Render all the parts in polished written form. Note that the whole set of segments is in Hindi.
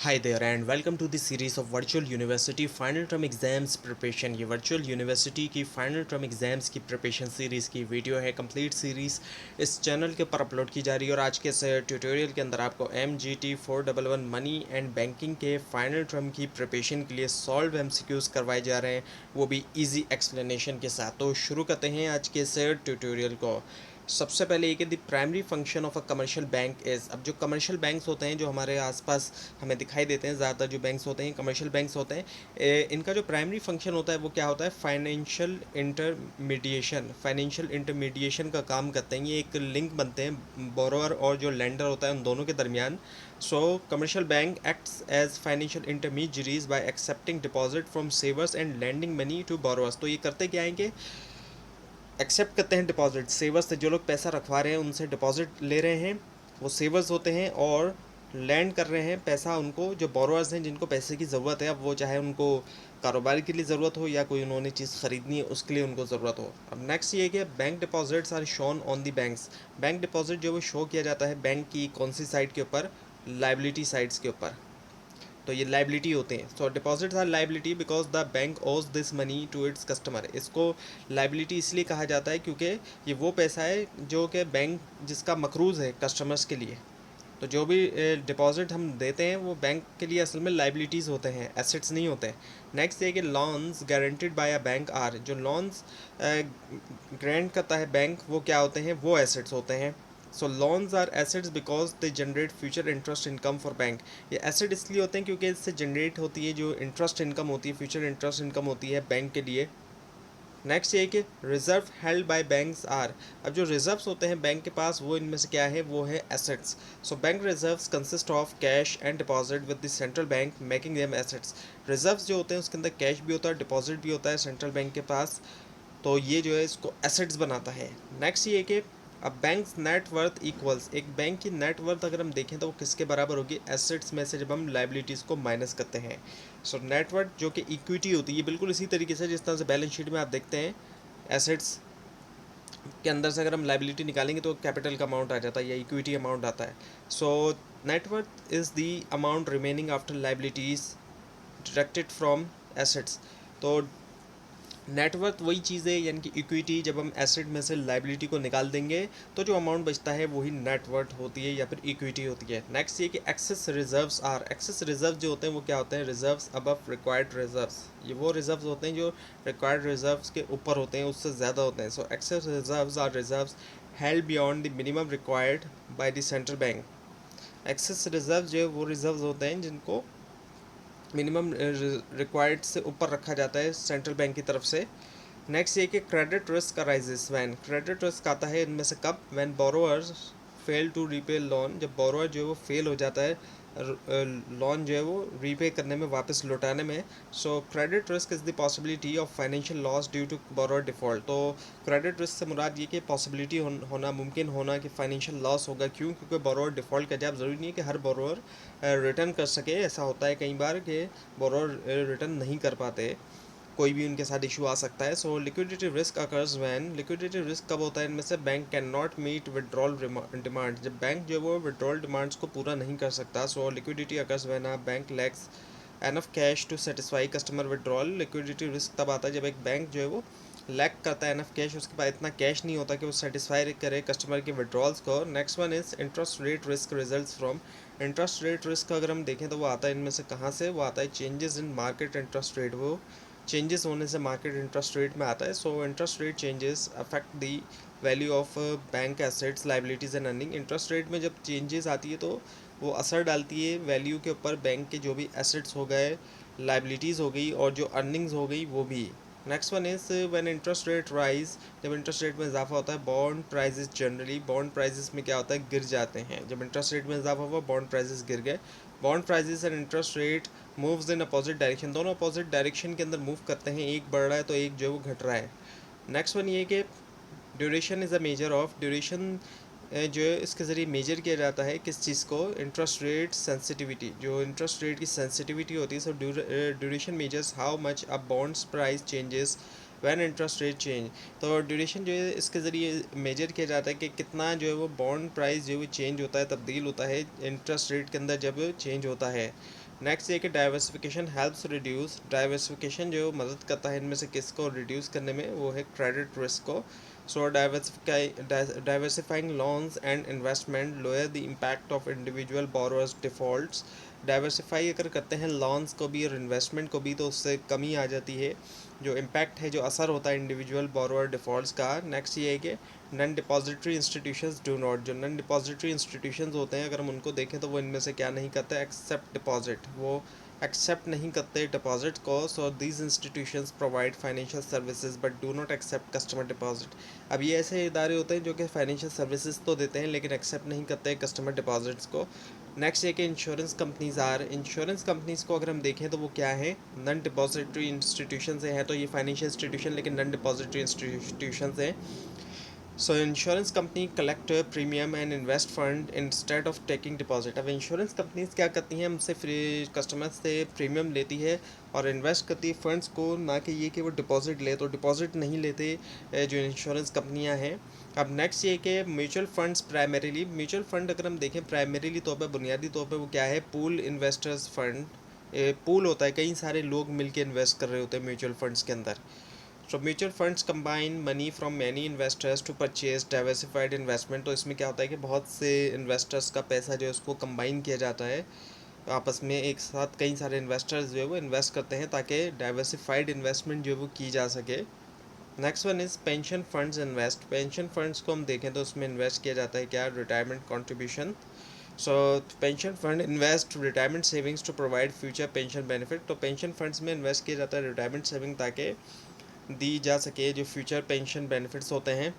Hi there and welcome to the series of Virtual University Final Term Exams Preparation। ये वर्चुअल यूनिवर्सिटी की फाइनल टर्म एग्ज़ाम्स की प्रिपरेशन सीरीज़ की वीडियो है। कंप्लीट सीरीज़ इस चैनल के ऊपर अपलोड की जा रही है और आज के इस ट्यूटोरियल के अंदर आपको MGT 411 मनी एंड बैंकिंग के फाइनल टर्म की प्रिपरेशन के लिए सॉल्व MCQs करवाए जा रहे हैं, वो भी ईजी एक्सप्लेनेशन के साथ। तो शुरू करते हैं आज के इस ट्यूटोरियल को। सबसे पहले ये कि the primary function of a commercial bank is, अब जो कमर्शियल बैंक्स होते हैं जो हमारे आसपास हमें दिखाई देते हैं, ज़्यादातर जो बैंक्स होते हैं कमर्शियल बैंक्स होते हैं, इनका जो प्राइमरी फंक्शन होता है वो क्या होता है? फाइनेंशियल इंटरमीडिएशन का काम करते हैं। ये एक लिंक बनते हैं बोरोअर और जो लेंडर होता है उन दोनों के दरमियान। So commercial bank acts as financial intermediaries by accepting deposit from savers and lending money to borrowers. तो ये करते क्या है कि एक्सेप्ट करते हैं डिपॉजिट, सेवर्स से जो लोग पैसा रखवा रहे हैं उनसे डिपॉजिट ले रहे हैं, वो सेवर्स होते हैं, और लैंड कर रहे हैं पैसा उनको जो बोरोअर्स हैं जिनको पैसे की ज़रूरत है। अब वो चाहे उनको कारोबार के लिए ज़रूरत हो या कोई उन्होंने चीज़ ख़रीदनी है उसके लिए उनको ज़रूरत हो। अब नेक्स्ट ये कि bank deposits are shown on the banks. Bank deposit जो वो शो किया जाता है बैंक की कौन सी साइड के ऊपर? लाइबिलिटी साइड्स के ऊपर। तो ये लाइबिलिटी होते हैं। So deposits are liability because the bank owes this money to its customer. इसको लाइबिलिटी इसलिए कहा जाता है क्योंकि ये वो पैसा है जो कि बैंक जिसका मकरूज़ है कस्टमर्स के लिए। तो जो भी डिपॉजिट हम देते हैं वो बैंक के लिए असल में लाइबिलिटीज़ होते हैं, एसेट्स नहीं होते हैं। नेक्स्ट ये कि loans guaranteed by a bank are, जो लॉन्स ग्रांट करता है बैंक वो क्या होते हैं? वो एसेट्स होते हैं। So loans are assets because they generate future interest income for bank. ये एसेट इसलिए होते हैं क्योंकि इससे जनरेट होती है जो इंटरेस्ट इनकम होती है, फ्यूचर इंटरेस्ट इनकम होती है बैंक के लिए। नेक्स्ट ये कि reserve held by banks are, अब जो रिजर्व्स होते हैं बैंक के पास वो इनमें से क्या है? वो है assets. So bank reserves consist of cash and deposit with the central bank making them assets. Reserves जो होते हैं उसके अंदर कैश भी होता है, डिपॉजिट भी होता है सेंट्रल बैंक के पास, तो ये जो है इसको एसेट्स बनाता है। नेक्स्ट ये कि अब बैंक नेट वर्थ इक्वल्स, एक बैंक की नेट वर्थ अगर हम देखें तो वो किसके बराबर होगी? एसेट्स में से जब हम लाइबिलिटीज़ को माइनस करते हैं। सो नेट वर्थ जो कि इक्विटी होती है, बिल्कुल इसी तरीके से जिस तरह से बैलेंस शीट में आप देखते हैं एसेट्स के अंदर से अगर हम लाइबिलिटी निकालेंगे तो कैपिटल का अमाउंट आ जाता है या इक्विटी अमाउंट आता है। So net worth is the amount remaining after liabilities deducted from assets. तो नेटवर्थ वही चीज़ है, यानी कि इक्विटी जब हम एसेट में से लाइबिलिटी को निकाल देंगे तो जो अमाउंट बचता है वही नेटवर्थ होती है या फिर इक्विटी होती है। नेक्स्ट ये कि excess reserves are, excess reserve जो होते हैं वो क्या होते हैं? Reserves above required reserves. ये वो रिजर्व्स होते हैं जो रिक्वायर्ड रिजर्व्स के ऊपर होते हैं, उससे ज़्यादा होते हैं। So excess reserves are reserves held beyond the minimum required by the central bank. Excess reserve जो है वो रिजर्व्स होते हैं जिनको मिनिमम रिक्वायर्ड से ऊपर रखा जाता है सेंट्रल बैंक की तरफ से। नेक्स्ट ये कि credit risk arises when, credit risk आता है इनमें से कब? When borrowers fail to repay loan, जब बोरोअर जो है वो फेल हो जाता है लोन जो है वो रीपे करने में, वापस लौटाने में। So credit risk is the possibility of financial loss due to borrower default. तो क्रेडिट रिस्क से मुराद ये कि पॉसिबिलिटी होना, मुमकिन होना कि फाइनेंशियल लॉस होगा। क्यों? क्योंकि बोरोअर डिफ़ॉल्ट का जब ज़रूरी नहीं है कि हर बोरोअर रिटर्न कर सके। ऐसा होता है कई बार कि बोरोअर रिटर्न नहीं कर पाते, कोई भी उनके साथ इशू आ सकता है। So liquidity risk occurs when, liquidity risk कब होता है इनमें से? Bank can not meet withdrawal demand, जब बैंक जो है वो विड्रॉल डिमांड्स को पूरा नहीं कर सकता। So liquidity occurs when a bank lacks enough cash to satisfy customer withdrawal. Liquidity risk तब आता है जब एक बैंक जो है वो लैक करता है एनफ कैश, उसके पास इतना कैश नहीं होता कि वो सेटिस्फाई करे कस्टमर के विड्रॉल्स को। Next one is interest rate risk results from, interest rate risk अगर हम देखें तो वो आता है इनमें से कहाँ से? वो आता है changes in market interest rate, वो चेंजेस होने से मार्केट इंटरेस्ट रेट में आता है। So interest rate changes affect the value of bank assets liabilities and earning. Interest rate में जब चेंजेस आती है तो वो असर डालती है वैल्यू के ऊपर, बैंक के जो भी एसेट्स हो गए, लाइबिलिटीज़ हो गई, और जो अर्निंग्स हो गई वो भी। Next one is when interest rate rise, जब इंटरेस्ट रेट में इजाफा होता है bond prices, generally bond prices में क्या होता है? गिर जाते हैं। जब इंटरेस्ट रेट में इजाफा हुआ बॉन्ड प्राइजेस गिर गए। Bond prices and interest rate moves in opposite direction, दोनों अपोजिट डायरेक्शन के अंदर मूव करते हैं, एक बढ़ रहा है तो एक जो है वो घट रहा है। नेक्स्ट वन ये कि duration is a measure of, duration जो है इसके ज़रिए मेजर किया जाता है किस चीज़ को? इंटरेस्ट रेट सेंसिटिविटी, जो इंटरेस्ट रेट की सेंसिटिविटी होती है। So duration measures how much a bond's price changes when interest rate change. तो ड्यूरेशन जो है इसके ज़रिए मेजर किया जाता है कि कितना जो है वो बॉन्ड प्राइस जो है चेंज होता है, तब्दील होता है इंटरेस्ट रेट के अंदर जब चेंज होता है। नेक्स्ट ये कि डाइवर्सिफिकेशन हेल्प्स रिड्यूस, डाइवर्सिफिकेशन जो मदद करता है इनमें से किसको रिड्यूस करने में, वो है क्रेडिट रिस्क को। So diversifying loans and investment lower the impact of individual borrowers defaults. Diversify अगर करते हैं लॉन्स को भी और इन्वेस्टमेंट को भी तो उससे कमी आ जाती है, जो इम्पैक्ट है, जो असर होता है इंडिविजुअल बोरोअर डिफ़ॉल्ट्स का। नेक्स्ट ये है कि non depository institutions do not, जो नॉन डिपॉजिटरी इंस्टीट्यूशंस होते हैं अगर हम उनको देखें तो वो इनमें से क्या नहीं करते, एक्सेप्ट डिपॉजिट, वो एक्सेप्ट नहीं करते डिपॉजिट को। So these institutions provide financial services but do not accept customer deposit. अब ये ऐसे इदारे होते हैं जो कि फाइनेंशियल सर्विसेज तो देते हैं लेकिन एक्सेप्ट नहीं करते कस्टमर डिपॉजिट्स को। नेक्स्ट ये कि insurance companies are, insurance companies को अगर हम देखें तो वो क्या है, नॉन डिपॉजिटरी इंस्टीट्यूशन से हैं, तो ये फाइनेंशियल इंस्टीट्यूशन लेकिन नॉन डिपॉजिटरी इंस्टीट्यूशन हैं। सो insurance company collect premium and invest fund instead of taking deposit. अब इंश्योरेंस कंपनीज क्या करती हैं, हमसे फ्री कस्टमर्स से प्रीमियम लेती है और इन्वेस्ट करती है फंड्स को, ना कि ये कि वो डिपॉजिट ले, तो डिपॉजिट नहीं लेते जो इंश्योरेंस कंपनियां हैं। अब नेक्स्ट ये कि mutual funds primarily, mutual fund अगर हम देखें प्राइमरीली तौर पर, बुनियादी तौर पर वो क्या है, पूल इन्वेस्टर्स फंड। पूल होता है, कई सारे लोग मिलकर इन्वेस्ट कर रहे होते हैं म्यूचुअल फंड्स के अंदर। So mutual funds combine money from many investors to purchase diversified investment। तो इसमें क्या होता है कि बहुत से इन्वेस्टर्स का पैसा जो है उसको कंबाइन किया जाता है, आपस में एक साथ कई सारे इन्वेस्टर्स जो है वो इन्वेस्ट करते हैं ताकि डाइवर्सिफाइड इन्वेस्टमेंट जो है वो की जा सके। Next one is pension funds invest, pension funds को हम देखें तो उसमें इन्वेस्ट किया जाता है क्या, retirement contribution. So pension fund invest retirement savings to provide future pension benefit. तो पेंशन फंड्स में इन्वेस्ट किया जाता है रिटायरमेंट सेविंग ताकि दी जा सके जो फ्यूचर पेंशन बेनिफिट्स होते हैं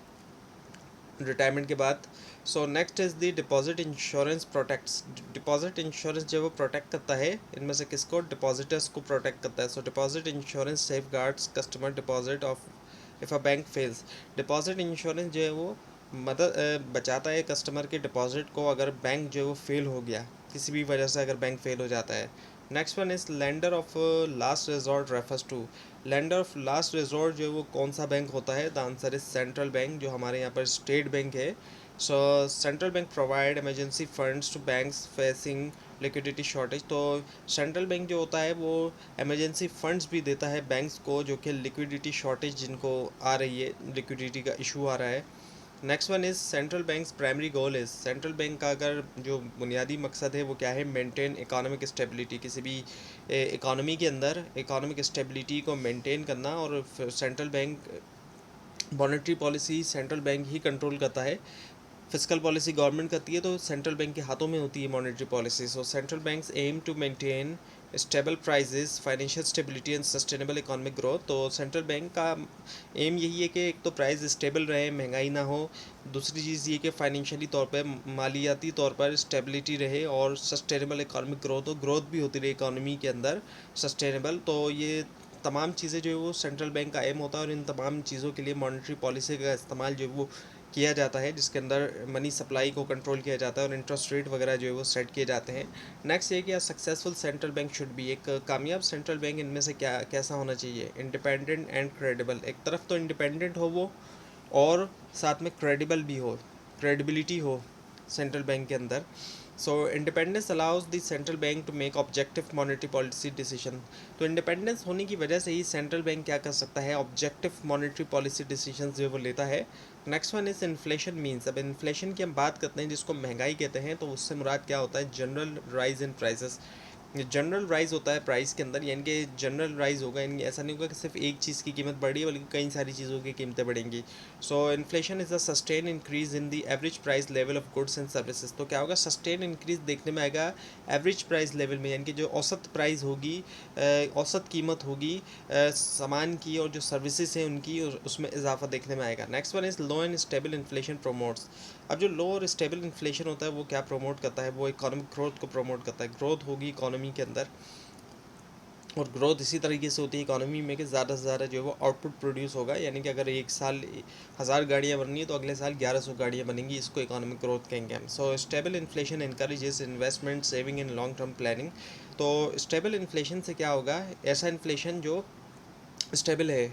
रिटायरमेंट के बाद। So next is the deposit insurance protects, deposit insurance जो वो प्रोटेक्ट करता है इनमें से किसको, डिपॉजिटर्स को प्रोटेक्ट करता है। So deposit insurance safeguards customer deposit of if a bank fails. Deposit insurance जो है वो मदद बचाता है कस्टमर के डिपॉजिट को अगर बैंक जो है वो फेल हो गया, किसी भी वजह से अगर बैंक फेल हो जाता है। Next one is lender of last resort refers to, lender of last resort जो है वो कौन सा बैंक होता है, the answer is central bank, जो हमारे यहाँ पर स्टेट बैंक है। So central bank provide emergency funds to banks facing liquidity shortage. तो सेंट्रल बैंक जो होता है वो इमरजेंसी फंड्स भी देता है बैंक्स को जो कि लिक्विडिटी शॉर्टेज जिनको आ रही है, लिक्विडिटी का इशू आ रहा है। Next one is central banks primary goal is, central bank का अगर जो बुनियादी मकसद है वो क्या है, मेंटेन इकोनॉमिक स्टेबिलिटी, किसी भी इकोनॉमी के अंदर इकोनॉमिक स्टेबिलिटी को मेंटेन करना। और central bank monetary policy central bank ही कंट्रोल करता है, फिजिकल पॉलिसी गवर्नमेंट करती है तो सेंट्रल बैंक के हाथों में होती है monetary policy. So central banks aim to maintain stable prices financial stability and sustainable economic growth. तो सेंट्रल बैंक का एम यही है कि एक तो प्राइस स्टेबल रहे, महंगाई ना हो, दूसरी चीज़ ये कि फाइनेंशियली तौर पर मालियाती तौर पर स्टेबिलिटी रहे और सस्टेनेबल इकोनॉमिक ग्रोथ हो, ग्रोथ भी होती रहे इकोनॉमी के अंदर सस्टेनेबल। तो ये तमाम चीज़ें जो है वो सेंट्रल बैंक का एम होता है और इन तमाम चीज़ों के लिए मॉनेटरी पॉलिसी का इस्तेमाल जो है वो किया जाता है, जिसके अंदर मनी सप्लाई को कंट्रोल किया जाता है और इंटरेस्ट रेट वगैरह जो है वो सेट किए जाते हैं। नेक्स्ट ये कि successful central bank should be, एक कामयाब सेंट्रल बैंक इनमें से क्या कैसा होना चाहिए, इंडिपेंडेंट एंड क्रेडिबल। एक तरफ तो इंडिपेंडेंट हो वो और साथ में क्रेडिबल भी हो, क्रेडिबिलिटी हो सेंट्रल बैंक के अंदर। So independence allows the central bank to make objective monetary policy decision. तो इंडिपेंडेंस होने की वजह से ही सेंट्रल बैंक क्या कर सकता है, ऑब्जेक्टिव मॉनेटरी पॉलिसी डिसीजन जो वो लेता है। Next one is inflation means, अब इन्फ्लेशन की हम बात करते हैं जिसको महंगाई कहते हैं, तो उससे मुराद क्या होता है, general rise in prices. General rise होता है प्राइस के अंदर, यानी कि जनरल राइज होगा, यानी ऐसा नहीं होगा कि सिर्फ एक चीज़ की कीमत बढ़ी है बल्कि कई सारी चीज़ों की कीमतें बढ़ेंगी। सो inflation is a sustain increase in the average price level of goods and services. तो क्या होगा, सस्टेन इंक्रीज देखने में आएगा एवरेज प्राइस लेवल में, यानी कि जो औसत प्राइस होगी, औसत कीमत होगी सामान की और जो सर्विसेज हैं उनकी, उसमें इजाफा देखने में आएगा। Next one is low and stable inflation promotes. अब जो लो और स्टेबल इन्फ्लेशन होता है वो क्या प्रमोट करता है, वो इकोनॉमिक ग्रोथ को प्रमोट करता है, ग्रोथ होगी इकोनॉमी के अंदर। और ग्रोथ इसी तरीके से होती है इकोनॉमी में कि ज़्यादा से ज़्यादा जो है वो आउटपुट प्रोड्यूस होगा, यानी कि अगर एक साल 1000 गाड़ियाँ बननी है तो अगले साल 1100 गाड़ियाँ बनेंगी, इसको इकोनॉमिक ग्रोथ कहेंगे हम। सो stable inflation encourages investment saving in long term planning. तो स्टेबल इन्फ्लेशन से क्या होगा, ऐसा इन्फ्लेशन जो स्टेबल है,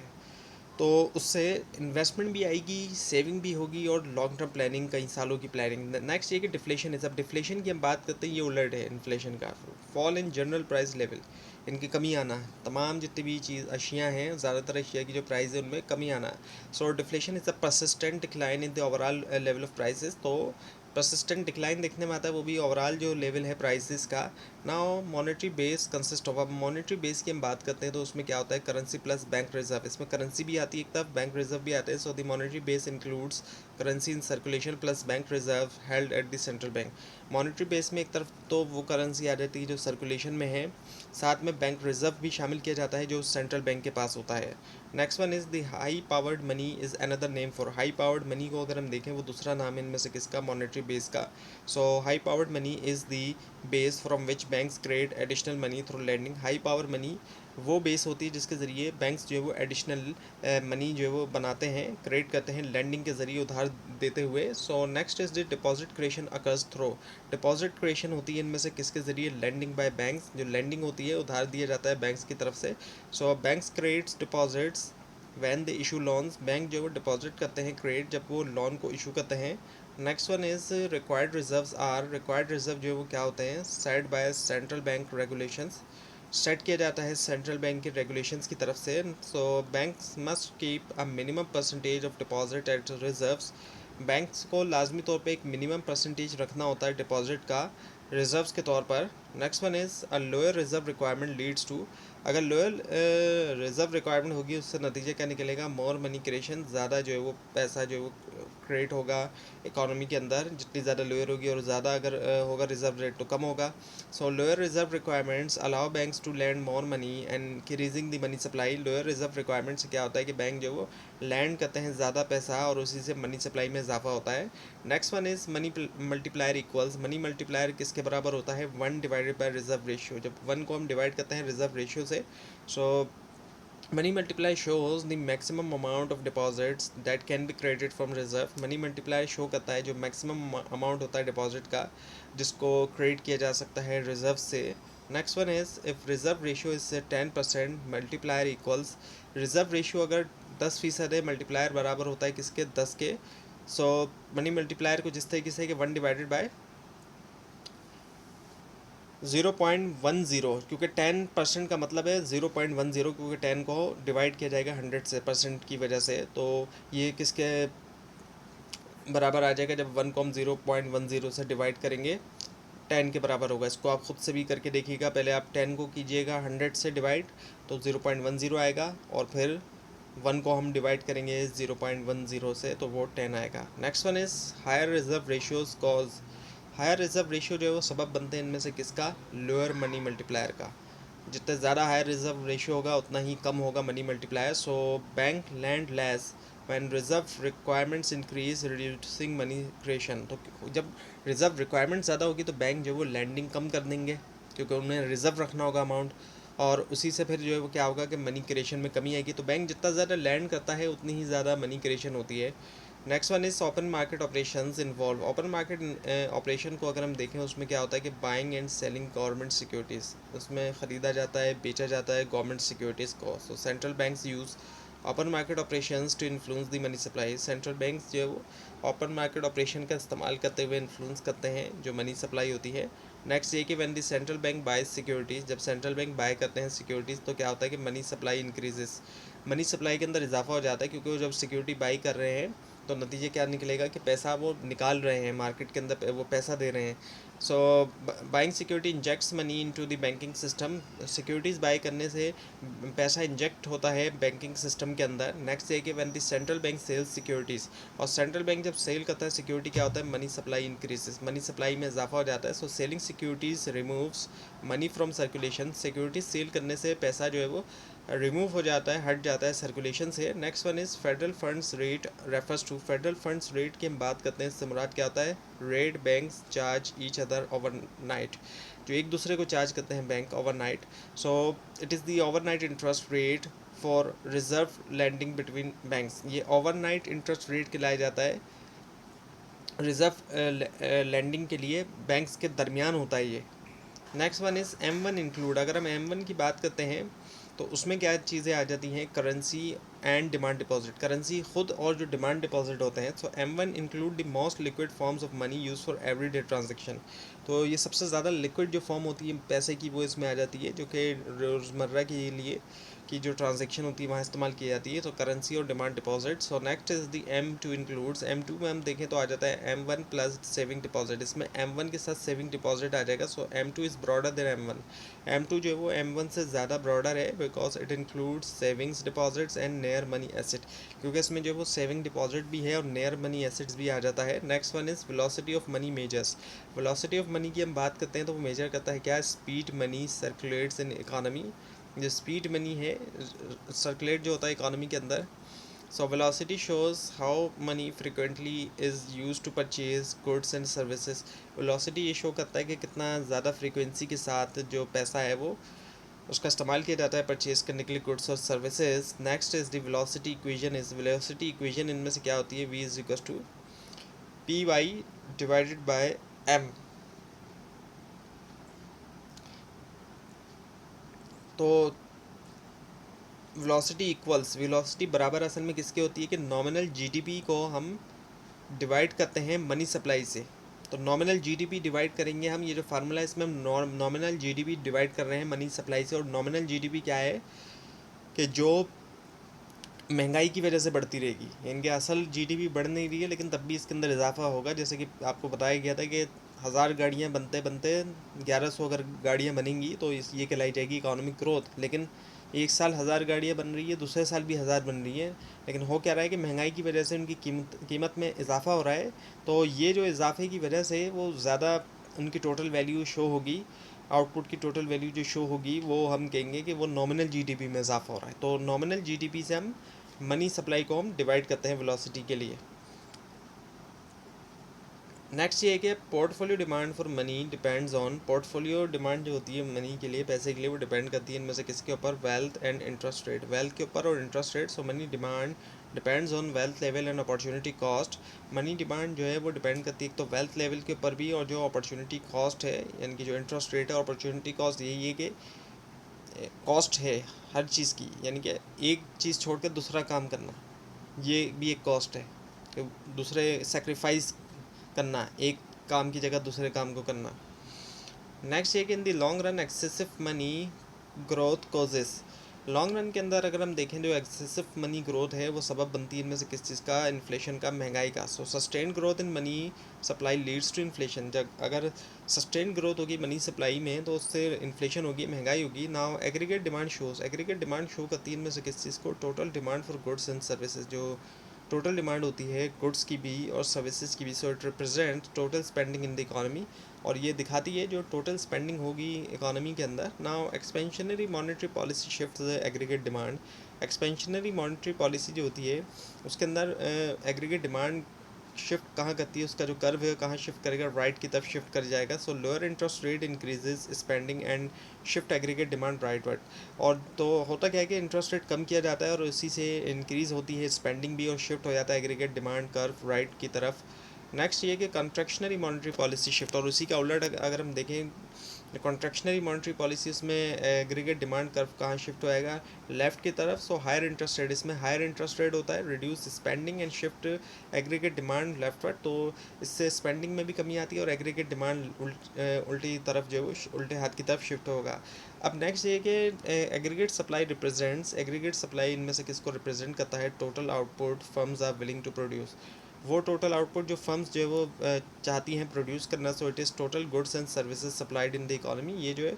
तो उससे इन्वेस्टमेंट भी आएगी, सेविंग भी होगी और लॉन्ग टर्म प्लानिंग, कई सालों की प्लानिंग। नेक्स्ट ये कि डिफ्लेशन है। अब डिफ्लेशन की हम बात करते हैं, ये उलट है इन्फ्लेशन का। Fall in general price level, इनकी कमी आना है। तमाम जितनी भी चीज़ अशियाँ हैं, ज़्यादातर अशिया की जो प्राइस है उनमें कमी आना है। So deflation is a persistent decline in the overall level of prices. तो परसिस्टेंट डिक्लाइन देखने में आता है, वो भी ओवरऑल जो लेवल है प्राइसेस का। Now monetary base consist of, अब मॉनेटरी बेस की हम बात करते हैं तो उसमें क्या होता है, करेंसी प्लस बैंक रिजर्व। इसमें करेंसी भी आती है एक तरफ, बैंक रिजर्व भी आते हैं। So the monetary base includes currency in circulation plus bank reserve held at the central bank. Monetary base में एक तरफ तो वो करेंसी आ जाती है जो सर्कुलेशन में है, साथ में बैंक रिजर्व भी शामिल किया जाता है जो सेंट्रल बैंक के पास होता है। Next one is the high powered money is another name for, high powered money को अगर हम देखें वो दूसरा नाम है इनमें से किसका, मॉनेटरी बेस का। So high powered money is the base from which banks create additional money through lending. High power money वो बेस होती है जिसके ज़रिए बैंक्स जो है वो एडिशनल मनी जो है वो बनाते हैं, क्रिएट करते हैं लैंडिंग के ज़रिए, उधार देते हुए। So next is the deposit creation occurs through, deposit creation होती है इनमें से किसके ज़रिए, लैंडिंग बाय बैंक्स, जो लैंडिंग होती है उधार दिया जाता है बैंक्स की तरफ से। So banks creates deposits when they issue loans, bank जो है वो डिपॉजिट करते हैं क्रिएट जब वो लोन को इशू करते हैं। Next one is required reserves are, required reserve जो है वो क्या होते हैं, set by central bank regulations, set किया जाता है सेंट्रल बैंक के रेगुलेशंस की तरफ से। So banks must keep a minimum percentage of deposit at reserves, banks को लाजमी तौर पे एक मिनिमम परसेंटेज रखना होता है डिपॉजिट का रिजर्व्स के तौर पर। Next one is a lower reserve requirement leads to, अगर लोअर रिजर्व रिक्वायरमेंट होगी उससे नतीजा क्या निकलेगा, मोर मनी क्रिएशन, ज़्यादा जो है वो पैसा जो है वो क्रिएट होगा इकोनॉमी के अंदर। जितनी ज़्यादा लोअर होगी और ज़्यादा अगर होगा रिजर्व रेट तो कम होगा। So lower reserve requirements allow banks to lend more money and increasing the money supply. Lower reserve requirement से क्या होता है कि बैंक जो वो लैंड करते हैं ज़्यादा पैसा और उसी से मनी सप्लाई में इजाफा होता है। Next one is money multiplier equals, money multiplier किसके बराबर होता है, one divided by reserve ratio, जब वन को हम डिवाइड करते हैं रिजर्व रेशियो से। So money multiply shows the maximum amount of deposits that can be credit from reserve. Money multiply show करता है जो मैक्सिमम अमाउंट होता है डिपॉजिट का जिसको क्रेडिट किया जा सकता है रिजर्व से। Next one is if reserve ratio is 10%, multiplier equals, reserve ratio अगर 10% है, मल्टीप्लायर बराबर होता है किसके, 10 के। सो मनी मल्टीप्लायर को जिस तरीके से कि 1 डिवाइडेड बाय 0.10, क्योंकि 10% का मतलब है 0.10, क्योंकि 10 को डिवाइड किया जाएगा 100 से परसेंट की वजह से। तो ये किसके बराबर आ जाएगा, जब 1 को हम 0.10 से डिवाइड करेंगे 10 के बराबर होगा। इसको आप खुद से भी करके देखिएगा, पहले आप 10 को कीजिएगा 100 से डिवाइड तो 0.10 आएगा, और फिर 1 को हम डिवाइड करेंगे 0.10 से तो वो 10 आएगा। Next one is higher reserve ratios cause, higher reserve ratio जो है वो सबब बनते हैं इनमें से किसका, लोअर मनी मल्टीप्लायर का। जितना ज़्यादा हायर रिजर्व रेशियो होगा उतना ही कम होगा money multiplier. So bank land less when reserve requirements increase reducing money creation, तो जब रिजर्व रिक्वायरमेंट ज़्यादा होगी तो बैंक जो है वो लैंडिंग कम कर देंगे क्योंकि उन्हें रिजर्व रखना होगा अमाउंट, और उसी से फिर जो है वो क्या होगा कि मनी क्रिएशन में कमी आएगी। तो बैंक जितना ज़्यादा लैंड करता है उतनी ही ज़्यादा मनी क्रिएशन होती है। Next one is open market operations involve, open market operation को अगर हम देखें उसमें क्या होता है कि buying and selling government securities, उसमें ख़रीदा जाता है बेचा जाता है गवर्नमेंट सिक्योरिटीज़ को। So central banks use open market operations to influence the money supply, central banks जो है वो ओपन मार्केट ऑपरेशन का इस्तेमाल करते हुए इन्फ्लुएंस करते हैं जो मनी सप्लाई होती है। नेक्स्ट ये कि when the central bank buy securities, जब सेंट्रल बैंक बाय करते हैं सिक्योरिटीज़ तो क्या होता है कि money supply increases, money supply के अंदर इजाफा हो जाता है, क्योंकि वो जब सिक्योरिटी बाई कर रहे हैं तो नतीजे क्या निकलेगा कि पैसा वो निकाल रहे हैं मार्केट के अंदर, वो पैसा दे रहे हैं। So buying security injects money into the banking system, securities by करने से पैसा इंजेक्ट होता है बैंकिंग सिस्टम के अंदर। नेक्स्ट है कि when the central bank sells securities, और सेंट्रल बैंक जब सेल करता है सिक्योरिटी क्या होता है, money supply increases, money supply में इजाफा हो जाता है। So selling securities removes money from circulation, security sell करने से पैसा जो है वो रिमूव हो जाता है, हट जाता है सर्कुलेशन से। Next one is federal funds rate refers to, federal funds rate की हम बात करते हैं, इससे मुराद क्या होता है, rate banks charge each other overnight, जो एक दूसरे को चार्ज करते हैं bank overnight. So it is the overnight interest rate for reserve lending between banks, ये ओवरनाइट इंटरेस्ट रेट कहलाया जाता है रिजर्व लैंडिंग के लिए बैंक्स के दरमियान होता है ये। Next one is M1 include, अगर हम M1 की बात करते हैं तो उसमें क्या चीज़ें आ जाती हैं, currency and demand deposit, currency खुद और जो डिमांड डिपॉजिट होते हैं। सो M1 include the most liquid forms of money use for everyday transaction. तो ये सबसे ज़्यादा लिक्विड जो फॉर्म होती है पैसे की वो इसमें आ जाती है, जो कि रोज़मर्रा के लिए की जो ट्रांजेक्शन होती है वहाँ इस्तेमाल की जाती है। तो करेंसी और demand deposit. So next is the M2 includes, M2 में हम देखें तो आ जाता है M1 प्लस सेविंग डिपॉजिट। इसमें M1 के साथ सेविंग डिपॉजिट आ जाएगा। सो M2 is broader then M1। M2 जो है वो M1 से ज़्यादा ब्रॉडर है because it includes savings deposits and near money asset, क्योंकि इसमें जो है वो सेविंग डिपॉजिट भी है और नियर मनी एसेट्स भी आ जाता है। Next one is velocity of money measures. Velocity of money की हम बात करते हैं तो वो मेजर करता है क्या, speed money circulates in economy. जो स्पीड मनी है सर्कुलेट जो होता है इकानमी के अंदर। So velocity shows how money frequently is use to purchase goods and services. Velocity ये शो करता है कि कितना ज़्यादा फ्रीक्वेंसी के साथ जो पैसा है वो उसका इस्तेमाल किया जाता है परचेज करने के लिए गुड्स और services. Next is the velocity equation. Is velocity equation इनमें से क्या होती है, v is equal to P Y divided by M. तो वेलोसिटी बराबर असल में किसके होती है कि नॉमिनल जीडीपी को हम डिवाइड करते हैं मनी सप्लाई से। तो नॉमिनल जीडीपी डिवाइड करेंगे हम, ये जो फार्मूला है इसमें हम नॉमिनल जीडीपी डिवाइड कर रहे हैं मनी सप्लाई से। और नॉमिनल जीडीपी क्या है कि जो महंगाई की वजह से बढ़ती रहेगी, इनके असल जीडीपी बढ़ नहीं रही है लेकिन तब भी इसके अंदर इजाफा होगा। जैसे कि आपको बताया गया था कि 1000 गाड़ियाँ बनते बनते 1100 अगर गाड़ियाँ बनेंगी तो ये कहलाई जाएगी इकोनॉमिक ग्रोथ। लेकिन एक साल 1000 गाड़ियाँ बन रही है, दूसरे साल भी 1000 बन रही है, लेकिन हो क्या रहा है कि महंगाई की वजह से उनकी कीमत में इजाफा हो रहा है। तो ये जो इजाफे की वजह से वो ज़्यादा उनकी टोटल वैल्यू शो होगी, आउटपुट की टोटल वैल्यू जो शो होगी वो हम कहेंगे कि वो नॉमिनल जीडीपी में इजाफा हो रहा है। तो नॉमिनल जीडीपी से हम मनी सप्लाई को हम डिवाइड करते हैं वेलोसिटी के लिए। नेक्स्ट ये है कि portfolio demand for money depends on, portfolio demand जो होती है मनी के लिए, पैसे के लिए, वो डिपेंड करती है इनमें से किसके ऊपर, wealth and interest rate, wealth के ऊपर और interest rate. So money demand depends on wealth level and opportunity cost. Money demand जो है वो डिपेंड करती है एक तो वेल्थ लेवल के ऊपर भी और जो अपॉर्चुनिटी कॉस्ट है, यानी कि जो इंटरेस्ट रेट है और अपॉर्चुनिटी कॉस्ट, यही है कि कॉस्ट है हर चीज़ की, यानी कि एक चीज़ छोड़ कर दूसरा काम करना ये भी एक कॉस्ट है, कि दूसरे सेक्रीफाइस करना, एक काम की जगह दूसरे काम को करना। नेक्स्ट ये कि in the long run excessive money growth causes. Long run के अंदर अगर हम देखें जो एक्सेसिव मनी ग्रोथ है वो सबब बनती है इनमें से किस चीज़ का, इन्फ्लेशन का, महंगाई का। So sustain growth in money supply leads to inflation. जब अगर सस्टेन ग्रोथ होगी मनी सप्लाई में तो उससे इन्फ्लेशन होगी, महंगाई होगी। Now aggregate demand shows, aggregate demand show करती है इनमें से किस चीज़ को, total demand for goods and services. जो टोटल डिमांड होती है गुड्स की भी और सर्विसेज की भी। So it represent total spending in the economy, और ये दिखाती है जो टोटल स्पेंडिंग होगी इकोनॉमी के अंदर। Now expansionary monetary policy shift the aggregate demand. Expansionary monetary policy जो होती है उसके अंदर एग्रीगेट डिमांड शिफ्ट कहाँ करती है, उसका जो कर्व है कहाँ शिफ्ट करेगा, राइट की तरफ शिफ्ट कर जाएगा। सो lower interest rate increases spending and shift aggregate demand right. और तो होता क्या है कि इंटरेस्ट रेट कम किया जाता है और उसी से इंक्रीज़ होती है स्पेंडिंग भी और शिफ्ट हो जाता है एग्रीगेट डिमांड कर्व राइट की तरफ। नेक्स्ट ये कि कॉन्ट्रैक्शनरी मॉनेटरी पॉलिसी शिफ्ट, और उसी का उलट अगर हम देखें कॉन्ट्रैक्शनरी मॉनेटरी पॉलिसी में एग्रीगेट डिमांड कर्व कहाँ शिफ्ट होएगा, लेफ्ट की तरफ। सो हायर इंटरेस्ट रेट, इसमें हायर इंटरेस्ट रेट होता है, reduce spending and shift aggregate demand leftward. तो इससे स्पेंडिंग में भी कमी आती है और एग्रीगेट डिमांड उल्टी तरफ जो है उल्टे हाथ की तरफ शिफ्ट होगा। अब नेक्स्ट ये कि aggregate supply represents, aggregate supply इनमें से किसको रिप्रेजेंट करता है, total output firms are willing to produce. वो टोटल आउटपुट जो फर्म्स जो है वो चाहती हैं प्रोड्यूस करना। So it is total goods and services supplied in the economy. ये जो है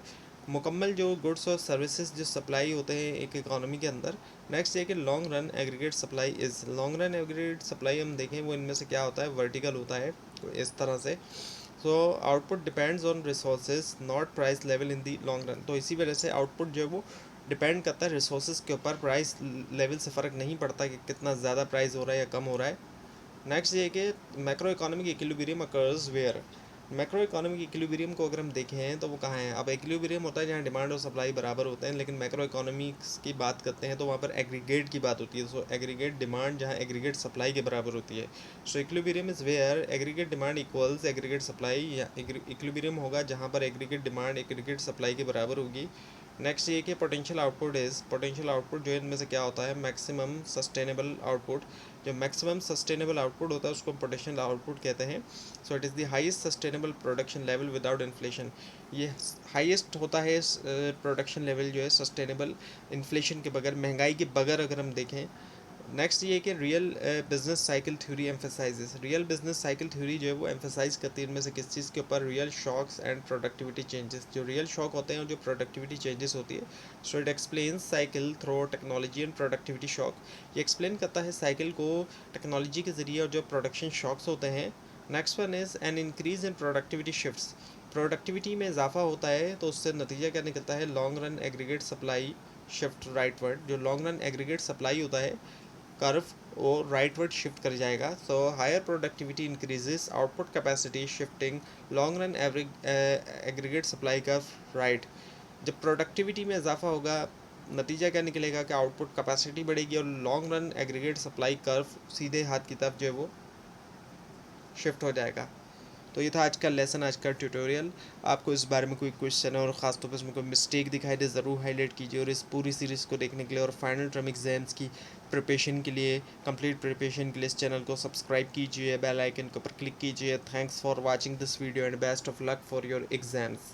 मुकम्मल जो गुड्स और सर्विसेज जो सप्लाई होते हैं एक इकोनॉमी के अंदर। नेक्स्ट ये कि long run aggregate supply is, long run aggregate supply हम देखें वो इनमें से क्या होता है, वर्टिकल होता है इस तरह से। So output depends on resources not price level in the long run. तो इसी वजह से आउटपुट जो है वो डिपेंड करता है रिसोर्सेज के ऊपर, प्राइस लेवल से फ़र्क नहीं पड़ता कि कितना ज़्यादा प्राइस हो रहा है या कम हो रहा है। नेक्स्ट ये कि macroeconomic equilibrium occurs where, macroeconomic equilibrium को अगर हम देखें तो वो कहाँ है। अब इक्विलिब्रियम होता है जहाँ डिमांड और सप्लाई बराबर होते हैं, लेकिन मैक्रो इकोनॉमिक्स की बात करते हैं तो वहाँ पर एग्रीगेट की बात होती है। सो एग्रीगेट डिमांड जहाँ एग्रीगेट सप्लाई के बराबर होती है। So equilibrium is where aggregate demand equals aggregate supply, या इक्विलिब्रियम होगा जहाँ पर एग्रीगेट डिमांड एग्रीगेट सप्लाई के बराबर होगी। नेक्स्ट ये कि पोटेंशियल आउटपुट जो है इनमें से क्या होता है, मैक्सिमम सस्टेनेबल आउटपुट। जो मैक्सिमम सस्टेनेबल आउटपुट होता है उसको हम पोटेंशियल आउटपुट कहते हैं। सो it is the highest sustainable production level without inflation. ये हाईएस्ट होता है प्रोडक्शन लेवल जो है सस्टेनेबल, इन्फ्लेशन के बगैर, महंगाई के बगैर अगर हम देखें। नेक्स्ट ये कि real business cycle theory emphasises. Real business cycle theory जो है वो एम्फेसाइज करती है इनमें से किस चीज़ के ऊपर, real shocks and productivity changes. जो रियल शॉक होते हैं और जो प्रोडक्टिविटी चेंजेस होती है। So it explains cycle through technology and productivity shock. ये एक्सप्लेन करता है साइकिल को टेक्नोलॉजी के ज़रिए और जो प्रोडक्शन शॉक्स होते हैं। Next one is an increase in productivity shifts. Productivity में इजाफा होता है तो उससे नतीजा क्या निकलता है, long run aggregate supply shift rightward. जो लॉन्ग रन एग्रीगेट सप्लाई होता है कर्व वो राइटवर्ड शिफ्ट कर जाएगा। So higher productivity increases output capacity shifting long run average aggregate supply curve right. जब प्रोडक्टिविटी में इजाफा होगा नतीजा क्या निकलेगा कि आउटपुट कैपेसिटी बढ़ेगी और long run aggregate supply curve सीधे हाथ की तरफ जो है वो शिफ्ट हो जाएगा। तो ये था आज का लेसन, आज का ट्यूटोरियल। आपको इस बारे में कोई क्वेश्चन है और ख़ास तौर पर इसमें कोई मिस्टेक दिखाई दे ज़रूर हाईलाइट कीजिए। और इस पूरी सीरीज़ को देखने के लिए और फाइनल टर्म एग्जाम्स की प्रिपरेशन के लिए, कंप्लीट प्रिपरेशन के लिए इस चैनल को सब्सक्राइब कीजिए, बेल आइकन के ऊपर क्लिक कीजिए। Thanks for watching this video and best of luck for your exams.